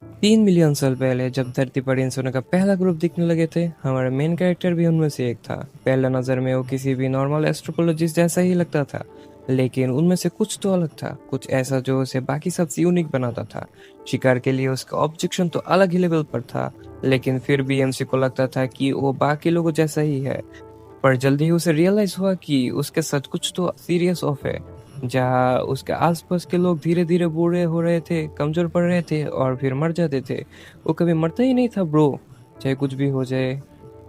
3 million साल पहले जब धरती पर इंसानों का पहला ग्रुप दिखने लगे थे, हमारा मेन कैरेक्टर भी उनमें से एक था। पहला नजर में वो किसी भी नॉर्मल एस्ट्रोपोलॉजिस्ट जैसा ही लगता था, लेकिन उनमें से कुछ तो अलग था, कुछ ऐसा जो उसे बाकी सबसे यूनिक बनाता था। शिकार के लिए उसका ऑब्जेक्शन तो अलग ही लेवल पर था, लेकिन फिर भी एमसी को लगता था कि वो बाकी लोगों जैसा ही है। पर जल्दी ही उसे रियलाइज हुआ कि उसके साथ कुछ तो सीरियस ऑफ है। जहाँ उसके आसपास के लोग धीरे धीरे बूढ़े हो रहे थे, कमजोर पड़ रहे थे और फिर मर जाते थे, वो कभी मरता ही नहीं था ब्रो। चाहे कुछ भी हो जाए,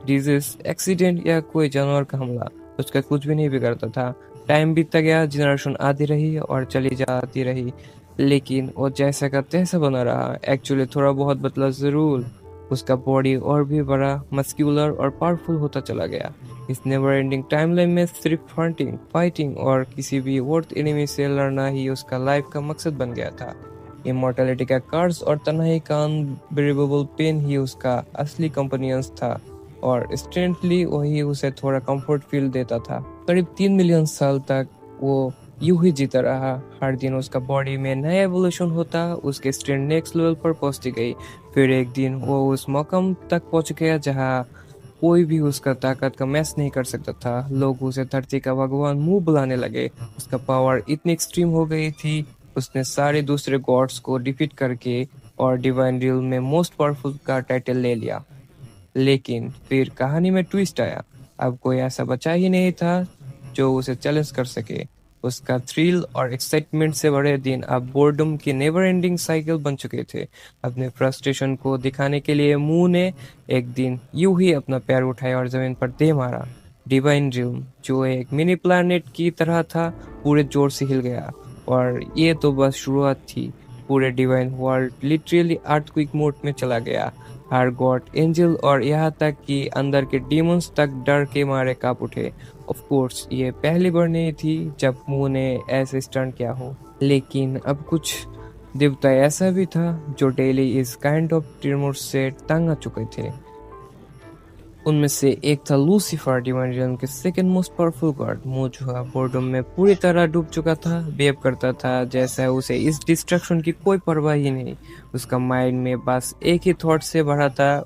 डिजीज, एक्सीडेंट या कोई जानवर का हमला, उसका कुछ भी नहीं बिगड़ता था। टाइम बीतता गया, जनरेशन आती रही और चली जाती रही, लेकिन वो जैसा का तैसा बना रहा। एक्चुअली थोड़ा बहुत बदला जरूर। उसका बॉडी और भी बड़ा, मस्क्यूलर और पावरफुल होता चला गया। इस नेवर एंडिंग टाइमलाइन में सिर्फ हंटिंग, फाइटिंग और किसी भी वर्थ एनिमी से लड़ना ही उसका लाइफ का मकसद बन गया था। इमोर्टैलिटी का कर्स और तन्हाई का अनबिलीवेबल पेन ही उसका असली कंपेनियंस था, और इंस्टेंटली वही उसे थोड़ा कंफर्ट फील देता था। करीब 3 मिलियन साल तक वो यूं ही जीता रहा। हर दिन उसका बॉडी में नया एवोल्यूशन होता, उसके स्ट्रेंथ नेक्स्ट लेवल पर पहुंचती गई। फिर एक दिन वो उस मकाम तक पहुंच गया जहां कोई भी उसका ताकत का मैच नहीं कर सकता था। लोग उसे धरती का भगवान मुंह बुलाने लगे। उसका पावर इतनी एक्सट्रीम हो गई थी, उसने सारे दूसरे गॉड्स को डिफीट करके और डिवाइन रियल में मोस्ट पावरफुल का टाइटल ले लिया। लेकिन फिर कहानी में ट्विस्ट आया। अब कोई ऐसा बचा ही नहीं था जो उसे चैलेंज कर सके। उसका थ्रिल और एक्साइटमेंट से भरे दिन अब बोर्डम की नेवर एंडिंग साइकिल बन चुके थे। अपने फ्रस्ट्रेशन को दिखाने के लिए मुंह ने एक दिन यूं ही अपना पैर उठाया और जमीन पर दे मारा। डिवाइन रिल्म, जो एक मिनी प्लैनेट की तरह था, पूरे जोर से हिल गया। और ये तो बस शुरुआत थी। पूरे divine world literally earthquake mode में चला गया। हर गॉड, एंजल और यहाँ तक कि अंदर के डीमंस तक डर के मारे कांप उठे। ऑफ कोर्स ये पहली बार नहीं थी जब मुंह ने ऐसे स्टंट किया हो, लेकिन अब कुछ देवता ऐसा भी था जो डेली इस काइंड ऑफ ट्रिमर से तंग आ चुके थे। उनमें से एक था लूसीफर, डिवाइन रियल्म के सेकंड मोस्ट पावरफुल गॉड। मोजुआ बोर्डम में पूरी तरह डूब चुका था, बिहेव करता था जैसा उसे इस डिस्ट्रक्शन की कोई परवाह ही नहीं। उसका माइंड में बस एक ही थॉट से भरा था।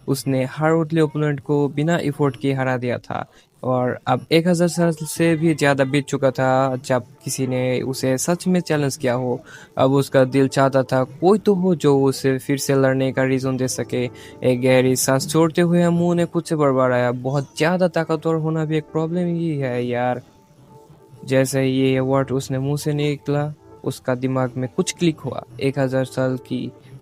उसने हर उथले ओपोनेंट को बिना एफर्ट के हरा दिया था। और अब 1000 साल से भी ज्यादा बीत चुका था जब किसी ने उसे सच में चैलेंज किया हो। अब उसका दिल चाहता था कोई तो हो जो उसे फिर से लड़ने का रीजन दे सके। एक गहरी सांस छोड़ते हुए मुंह ने खुद से बड़बड़ाया, बहुत ज्यादा ताकतवर होना भी एक प्रॉब्लम ही है यार। जैसे ही ये वर्ड उसने मुंह से निकला, उसका दिमाग में कुछ क्लिक हुआ। 1000 साल की